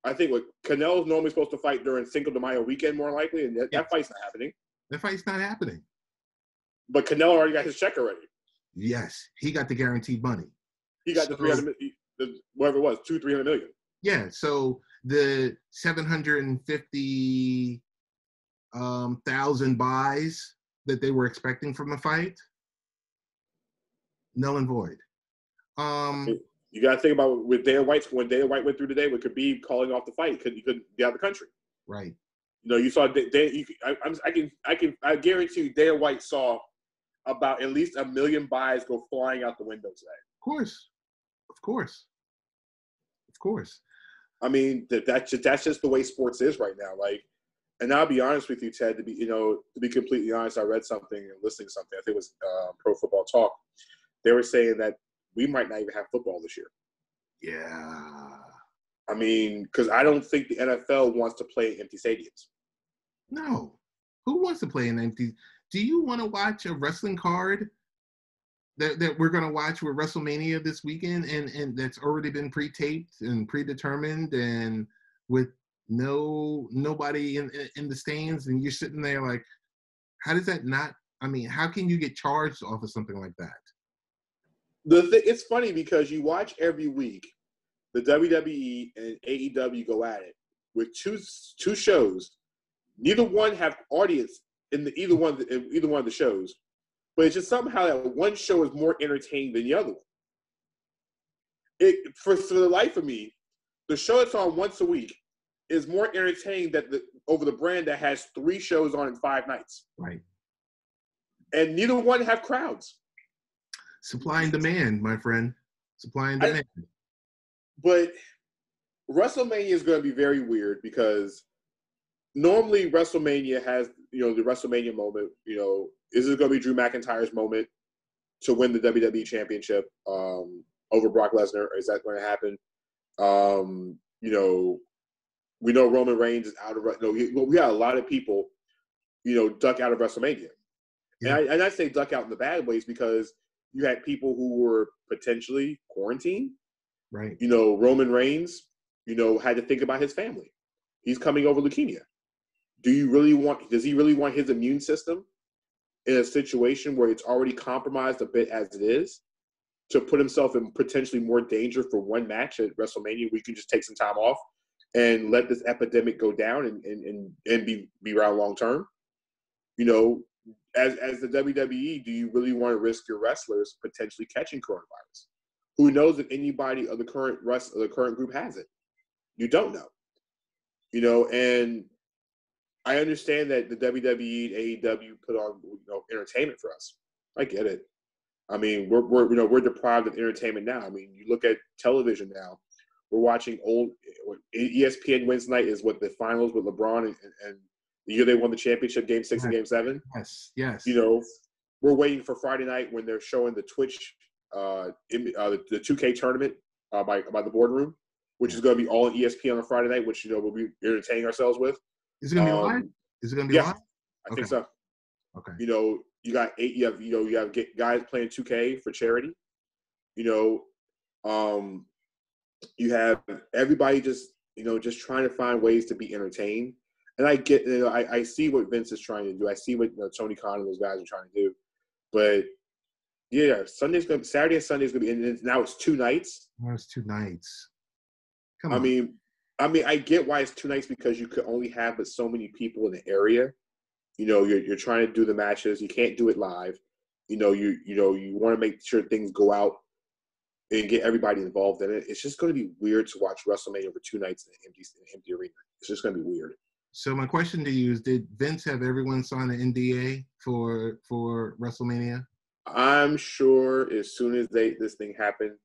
I think Canelo's normally supposed to fight during Cinco de Mayo weekend, more likely, and that fight's not happening. That fight's not happening. But Canelo already got his check already. Yes, he got the guaranteed money. He got the 300, whatever it was, 300 million. Yeah, so the 750,000 buys that they were expecting from the fight, null and void. You got to think about when Dana White went through today with Khabib calling off the fight because he couldn't get out of the country. Right. You saw. I guarantee you, Dana White saw about at least 1 million buys go flying out the window today. Of course. I mean, that's just the way sports is right now. Like, and I'll be honest with you, Ted. To be completely honest, I read something and listening to something. I think it was Pro Football Talk. They were saying that we might not even have football this year. Yeah. I mean, because I don't think the NFL wants to play in empty stadiums. No. Who wants to play in empty? Do you want to watch a wrestling card that we're going to watch with WrestleMania this weekend and that's already been pre-taped and predetermined and with nobody in the stands, and you're sitting there like, how does that not? I mean, how can you get charged off of something like that? It's funny because you watch every week the WWE and AEW go at it with two shows. Neither one have audience in either one of the shows, but it's just somehow that one show is more entertaining than the other one. For the life of me, the show that's on once a week is more entertaining over the brand that has 3 shows on in 5 nights. Right. And neither one have crowds. Supply and demand, my friend. Supply and demand. But WrestleMania is going to be very weird because normally WrestleMania has, the WrestleMania moment, is it going to be Drew McIntyre's moment to win the WWE Championship over Brock Lesnar? Is that going to happen? We know Roman Reigns is out of we got a lot of people, duck out of WrestleMania. Yeah. And I say duck out in the bad ways because you had people who were potentially quarantined. Right. Roman Reigns, had to think about his family. He's coming over leukemia. Does he really want his immune system in a situation where it's already compromised a bit as it is to put himself in potentially more danger for one match at WrestleMania where you can just take some time off and let this epidemic go down and be around long term? As the WWE, do you really want to risk your wrestlers potentially catching coronavirus? Who knows if anybody of the current group has it? You don't know. And I understand that the WWE and AEW put on entertainment for us. I get it. I mean, we're deprived of entertainment now. I mean, you look at television now. We're watching old ESPN Wednesday night is what the finals with LeBron and the year they won the championship, Game 6 and Game 7. Yes. We're waiting for Friday night when they're showing the Twitch, the 2K tournament by the boardroom, which is going to be all on ESPN on Friday night, which we'll be entertaining ourselves with. Is it going to be live? Is it going to be live? I think so. Okay. You have guys playing 2K for charity. You have everybody just trying to find ways to be entertained. And I get, I see what Vince is trying to do. I see what Tony Khan and those guys are trying to do. But yeah, Saturday and Sunday is going to be, and now it's 2 nights. Well, it's 2 nights. Come on. I mean, I get why it's 2 nights because you could only have but so many people in the area. You're trying to do the matches. You can't do it live. You want to make sure things go out and get everybody involved in it. It's just going to be weird to watch WrestleMania over 2 nights in an empty arena. It's just going to be weird. So my question to you is, did Vince have everyone sign an NDA for WrestleMania? I'm sure as soon as this thing happened,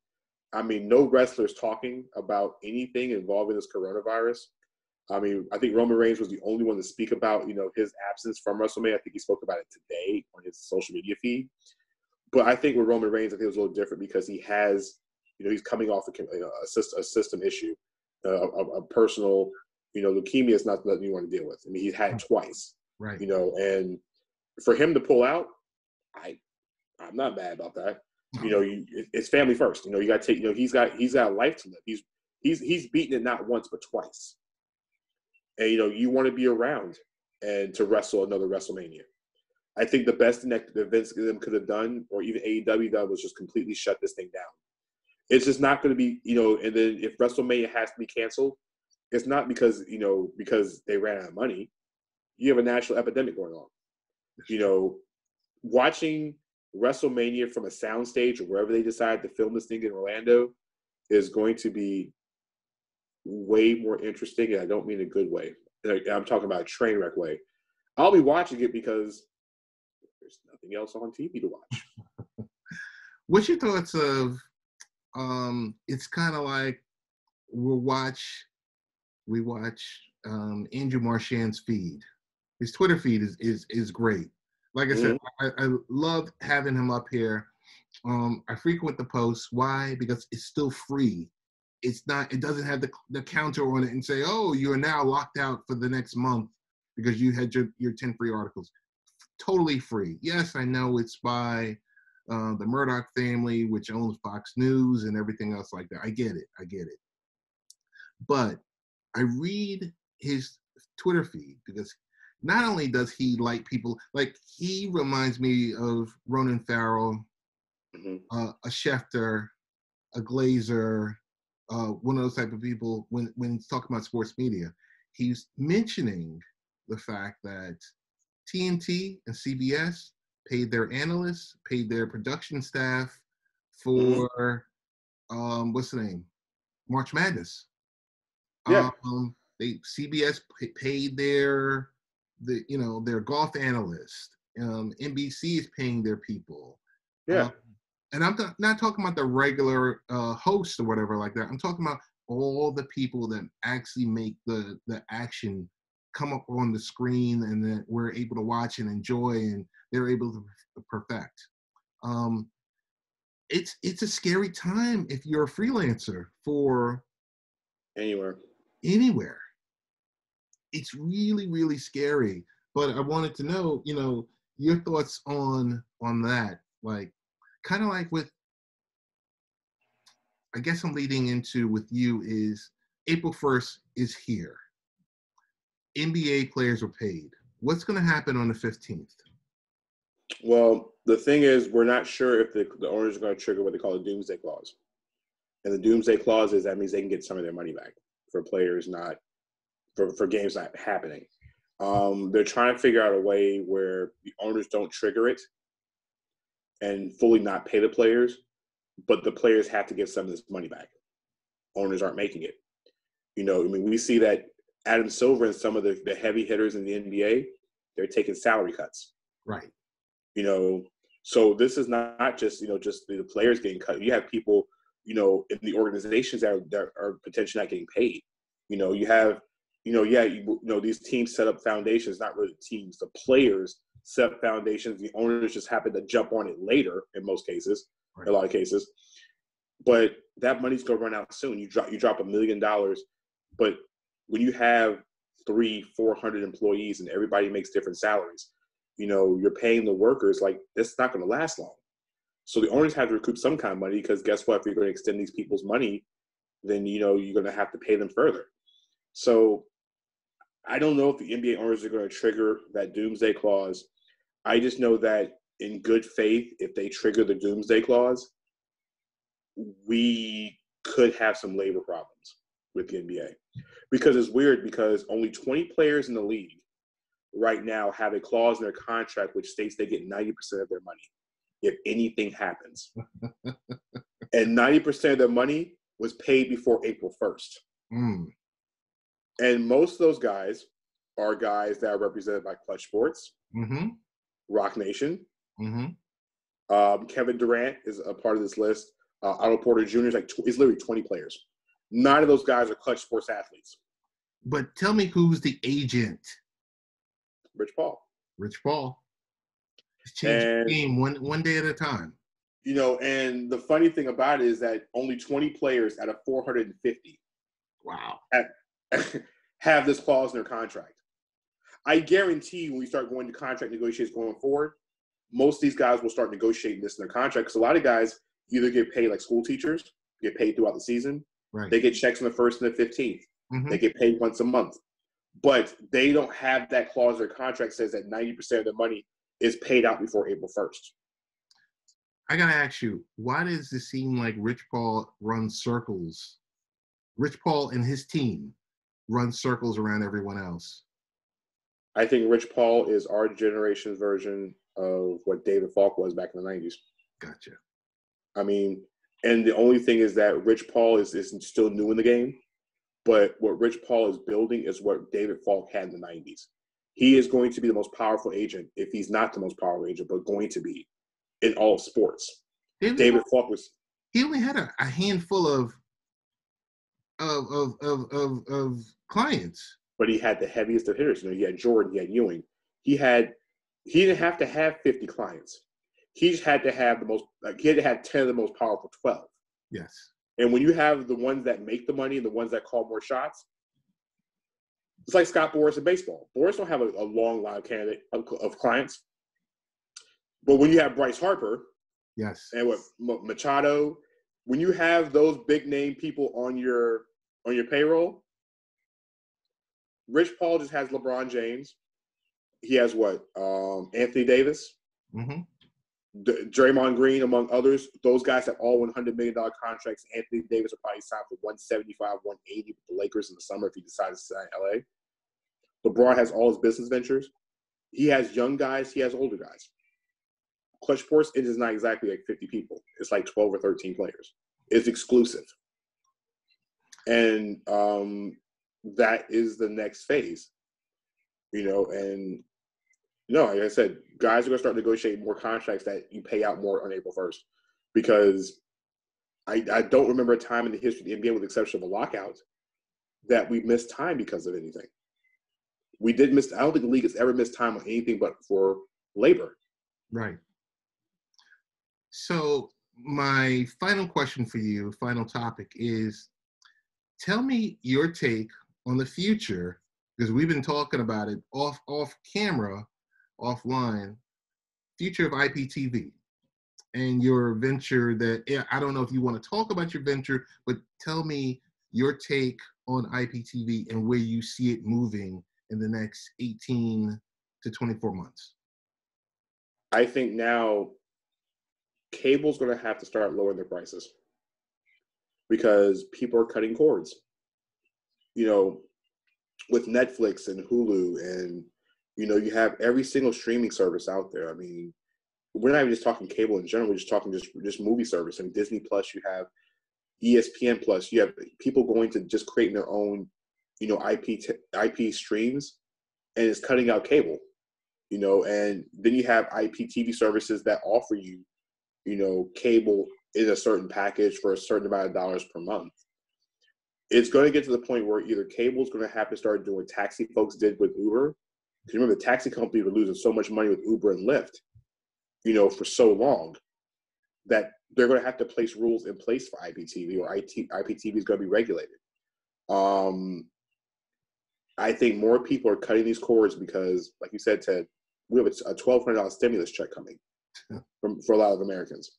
I mean, no wrestlers talking about anything involving this coronavirus. I mean, I think Roman Reigns was the only one to speak about, his absence from WrestleMania. I think he spoke about it today on his social media feed. But I think with Roman Reigns, I think it was a little different because he has, he's coming off a system issue, a personal, leukemia is not something you want to deal with. I mean, he's had it twice, right? And for him to pull out, I'm not mad about that. It's family first. You got to take. He's got a life to live. He's beaten it not once but twice. And you want to be around and to wrestle another WrestleMania. I think the best thing that Vince could have done, or even AEW done, was just completely shut this thing down. It's just not going to be, And then if WrestleMania has to be canceled, it's not because because they ran out of money. You have a national epidemic going on. Watching WrestleMania from a soundstage or wherever they decide to film this thing in Orlando is going to be way more interesting, and I don't mean a good way. I'm talking about a train wreck way. I'll be watching it because there's nothing else on TV to watch. What's your thoughts of? It's kind of like we watch Andrew Marchand's feed. His Twitter feed is great. Like I said, I love having him up here. I frequent the posts. Why? Because it's still free. It doesn't have the counter on it and say, oh, you are now locked out for the next month because you had your 10 free articles. Totally free. Yes, I know it's by the Murdoch family, which owns Fox News and everything else like that. I get it. But I read his Twitter feed because not only does he like people, like he reminds me of Ronan Farrell, a Schefter, a Glazer, one of those type of people when he's talking about sports media. He's mentioning the fact that TNT and CBS paid their analysts, paid their production staff for what's the name? March Madness. Yeah. CBS paid their golf analyst. NBC is paying their people. Yeah. And I'm not talking about the regular hosts or whatever like that. I'm talking about all the people that actually make the action come up on the screen and that we're able to watch and enjoy and they're able to perfect. It's a scary time if you're a freelancer for anywhere. It's really, really scary. But I wanted to know, your thoughts on that. Like, kind of like with, I guess I'm leading into with you is April 1st is here. NBA players were paid. What's going to happen on the 15th? Well, the thing is, we're not sure if the owners are going to trigger what they call a doomsday clause. And the doomsday clause is that means they can get some of their money back for players not for games not happening. They're trying to figure out a way where the owners don't trigger it and fully not pay the players, but the players have to get some of this money back. Owners aren't making it. We see that Adam Silver and some of the heavy hitters in the NBA, they're taking salary cuts. Right. So this is not just, just the players getting cut. You have people, in the organizations that are potentially not getting paid. You have, these teams set up foundations, not really teams. The players set up foundations. The owners just happen to jump on it later in most cases, right. In a lot of cases. But that money's going to run out soon. You drop $1 million, but when you have 300-400 employees and everybody makes different salaries, you're paying the workers, like, that's not going to last long. So the owners have to recoup some kind of money because guess what? If you're going to extend these people's money, then, you're going to have to pay them further. So I don't know if the NBA owners are going to trigger that doomsday clause. I just know that in good faith, if they trigger the doomsday clause, we could have some labor problems with the NBA. Because it's weird because only 20 players in the league right now have a clause in their contract which states they get 90% of their money if anything happens. And 90% of their money was paid before April 1st. And most of those guys are guys that are represented by Clutch Sports, Rock Nation. Kevin Durant is a part of this list. Otto Porter Jr. is it's literally 20 players. 9 of those guys are clutch sports athletes. But tell me who's the agent? Rich Paul. Rich Paul. He's changing the game one day at a time. You know, and the funny thing about it is that only 20 players out of 450 wow. have this clause in their contract. I guarantee you when we start going to contract negotiations going forward, most of these guys will start negotiating this in their contract because a lot of guys either get paid like school teachers, get paid throughout the season. Right. They get checks on the 1st and the 15th. Mm-hmm. They get paid once a month. But they don't have that clause in their contract says that 90% of their money is paid out before April 1st. I got to ask you, why does it seem like Rich Paul runs circles? Rich Paul and his team run circles around everyone else. I think Rich Paul is our generation's version of what David Falk was back in the 90s. Gotcha. I mean, and the only thing is that Rich Paul is still new in the game, but what Rich Paul is building is what David Falk had in the 90s. He is going to be the most powerful agent, if he's not the most powerful agent, but going to be in all sports. David Falk was. He only had a handful of clients. But he had the heaviest of hitters. You know, he had Jordan, he had Ewing. He didn't have to have 50 clients. He just had to have he had to have 10 of the most powerful 12. Yes. And when you have the ones that make the money and the ones that call more shots, it's like Scott Boras in baseball. Boras don't have a long line of clients. But when you have Bryce Harper, yes, and what Machado, when you have those big name people on your payroll, Rich Paul just has LeBron James. He has Anthony Davis, mm-hmm. Draymond Green, among others. Those guys have all $100 million contracts. Anthony Davis will probably sign for 175, 180 with the Lakers in the summer if he decides to sign in LA. LeBron has all his business ventures. He has young guys. He has older guys. Clutch Sports, it is not exactly like 50 people. It's like 12 or 13 players. It's exclusive. And that is the next phase. You know, and like I said, guys are going to start negotiating more contracts that you pay out more on April 1st. Because I don't remember a time in the history of the NBA, with the exception of a lockout, that we missed time because of anything. I don't think the league has ever missed time on anything but for labor. Right. So my final question for you, final topic is, tell me your take on the future, because we've been talking about it off camera, offline, future of IPTV and your venture that, I don't know if you want to talk about your venture, but tell me your take on IPTV and where you see it moving in the next 18 to 24 months. I think now cable's going to have to start lowering their prices because people are cutting cords. You know, with Netflix and Hulu and, you know, you have every single streaming service out there. I mean, we're not even just talking cable in general. We're just talking just movie service. I mean, Disney Plus, you have ESPN Plus. You have people going to just creating their own, you know, IP streams, and it's cutting out cable. You know, and then you have IPTV services that offer you, you know, cable in a certain package for a certain amount of dollars per month. It's going to get to the point where either cable is going to have to start doing what taxi folks did with Uber. Because remember, the taxi companies were losing so much money with Uber and Lyft, you know, for so long, that they're going to have to place rules in place for IPTV, or IPTV is going to be regulated. I think more people are cutting these cords because, like you said, Ted, we have a $1,200 stimulus check coming for a lot of Americans.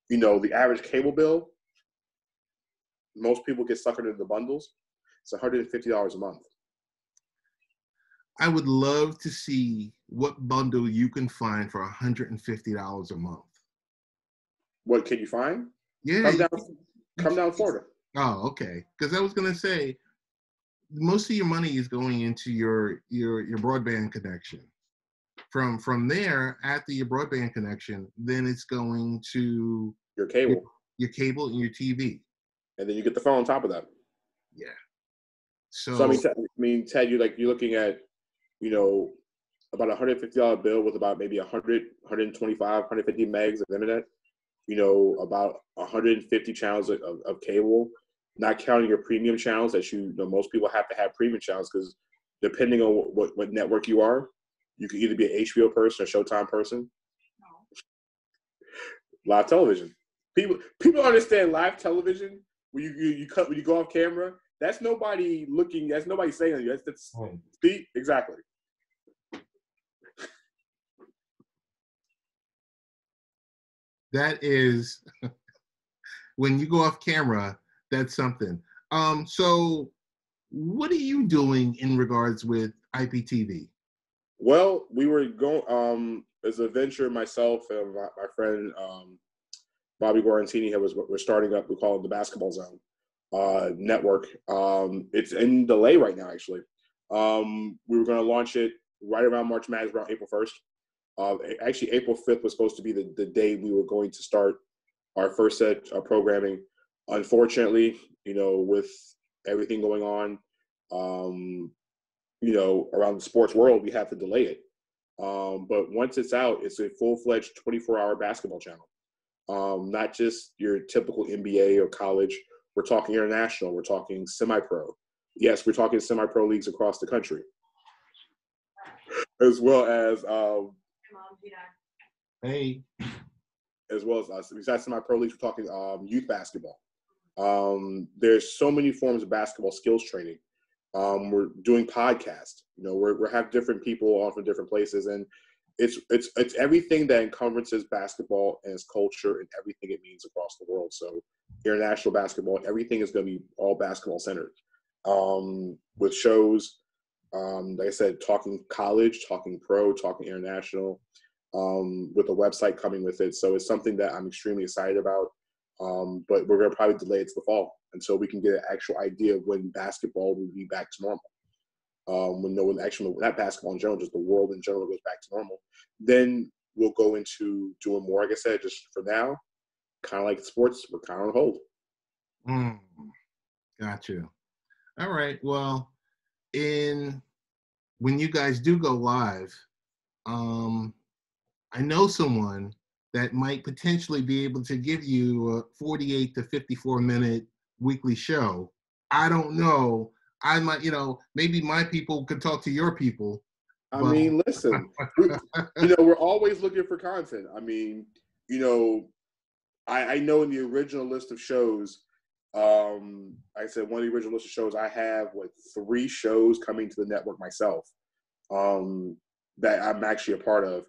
You know, the average cable bill, most people get suckered into the bundles. It's $150 a month. I would love to see what bundle you can find for $150 a month. What can you find? Yeah. Come down Florida. Oh, okay. Because I was going to say, most of your money is going into your broadband connection. From there, after your broadband connection, then it's going to your cable, your cable and your TV, and then you get the phone on top of that. Yeah. So I mean, Ted, you're looking at, you know, about $150 bill with about maybe 100, 125, 150 megs of internet. about 150 channels of cable, not counting your premium channels that most people have to have premium channels because depending on what network you are, you can either be an HBO person or Showtime person. Live television. People understand live television when you go off camera. That's nobody looking. That's nobody saying to you. That's see exactly. That is when you go off camera. That's something. So what are you doing in regards with IPTV? Well, we were going as a venture. Myself and my friend Bobby Guarantini we're starting up. We call it the Basketball Zone network. It's in delay right now, actually. We were going to launch it right around March Madness, around April 1st. Actually, April 5th was supposed to be the day we were going to start our first set of programming. Unfortunately, with everything going on, around the sports world, we have to delay it. But once it's out, it's a full-fledged 24-hour basketball channel. Not just your typical NBA or college. We're talking international. We're talking semi-pro. Yes, we're talking semi-pro leagues across the country, as well as besides semi-pro leagues, we're talking youth basketball. There's so many forms of basketball skills training. We're doing podcasts. We have different people on from different places, and it's everything that encompasses basketball and its culture and everything it means across the world. So international basketball, everything is going to be all basketball centered. With shows, like I said, talking college, talking pro, talking international, with a website coming with it. So it's something that I'm extremely excited about. But we're going to probably delay it to the fall until we can get an actual idea of when basketball will be back to normal. Not basketball in general, just the world in general goes back to normal. Then we'll go into doing more. Like I said, just for now, kind of like sports, we're kind of on hold. Gotcha. All right. Well, when you guys do go live, I know someone that might potentially be able to give you a 48 to 54 minute weekly show. I don't know. I might, maybe my people could talk to your people. I mean, listen, we're always looking for content. I mean, I know in the original list of shows, I said one of the original list of shows, I have 3 shows coming to the network myself that I'm actually a part of.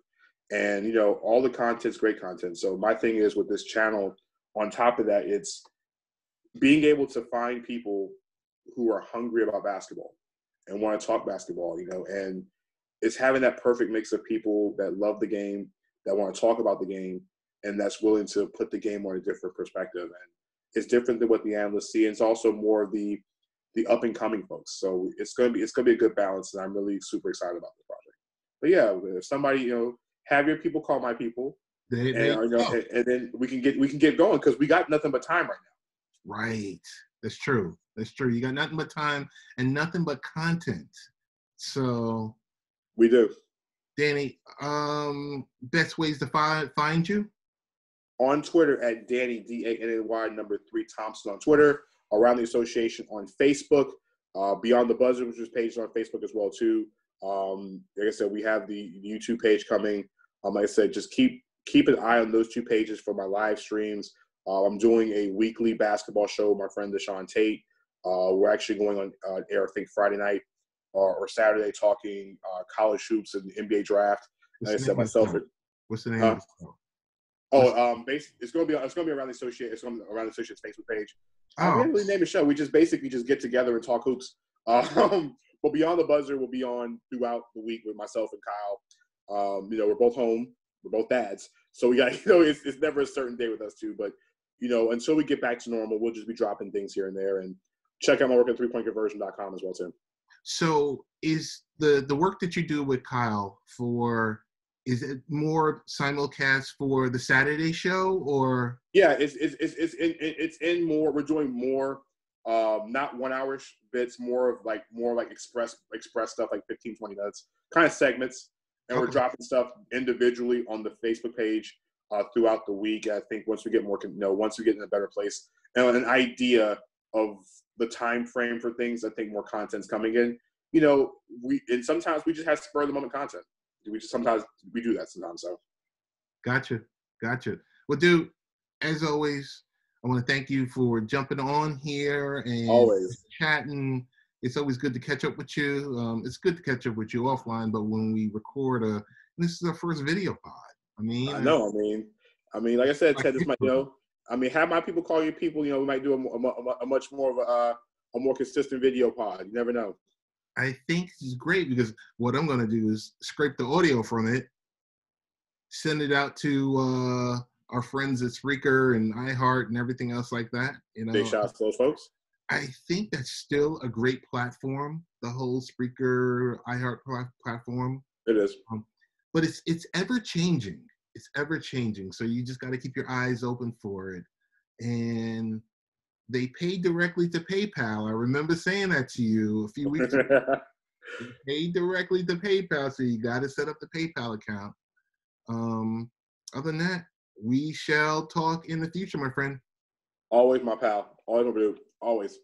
And, all the content's great content. So my thing is with this channel, on top of that, it's being able to find people who are hungry about basketball and want to talk basketball, and it's having that perfect mix of people that love the game, that want to talk about the game, and that's willing to put the game on a different perspective. And it's different than what the analysts see. And it's also more of the up and coming folks. So it's going to be a good balance. And I'm really super excited about the project. But yeah, if somebody, have your people call my people, and then we can get going because we got nothing but time right now. Right. That's true. You got nothing but time and nothing but content. So we do. Danny, best ways to find you? On Twitter at Danny, DANNY, number 3 Thompson on Twitter. Around the Association on Facebook. Beyond the Buzzer, which is page on Facebook as well too. Like I said, we have the YouTube page coming. Like I said, just keep an eye on those 2 pages for my live streams. I'm doing a weekly basketball show with my friend Deshaun Tate. We're actually going on air, I think, Friday night or Saturday, talking college hoops and the NBA draft. Like I said, myself. What's the name of the show? It's gonna be around the Associate. It's gonna be around the Associate's Facebook page. We haven't really named a show. We just basically get together and talk hoops. But Beyond the Buzzer will be on throughout the week with myself and Kyle. We're both home. We're both dads, so we got it's never a certain day with us two. But until we get back to normal, we'll just be dropping things here and there. And check out my work at 3pointconversion.com as well too. So is the work that you do with Kyle is it more simulcast for the Saturday show or? Yeah, it's in more. We're doing more, not 1 hour bits, more like express stuff, like 15, 20 minutes, kind of segments. And We're dropping stuff individually on the Facebook page. throughout the week. I think once we get more, once we get in a better place and an idea of the time frame for things, I think more content's coming in. And sometimes we just have spur of the moment content. Sometimes we do that sometimes. So, Gotcha. Well, dude, as always, I want to thank you for jumping on here and always chatting. It's always good to catch up with you. It's good to catch up with you offline, but when we record this is our first video pod. I know. Like I said, Ted, this might, have my people call your people. We might do a much more of a more consistent video pod. You never know. I think this is great because what I'm going to do is scrape the audio from it, send it out to our friends at Spreaker and iHeart and everything else like that. Big shout out to those folks. I think that's still a great platform, the whole Spreaker, iHeart platform. It is. But it's ever changing. It's ever changing. So you just got to keep your eyes open for it. And they pay directly to PayPal. I remember saying that to you a few weeks ago. They pay directly to PayPal, so you got to set up the PayPal account. Other than that, we shall talk in the future, my friend. Always, my pal. Always, always.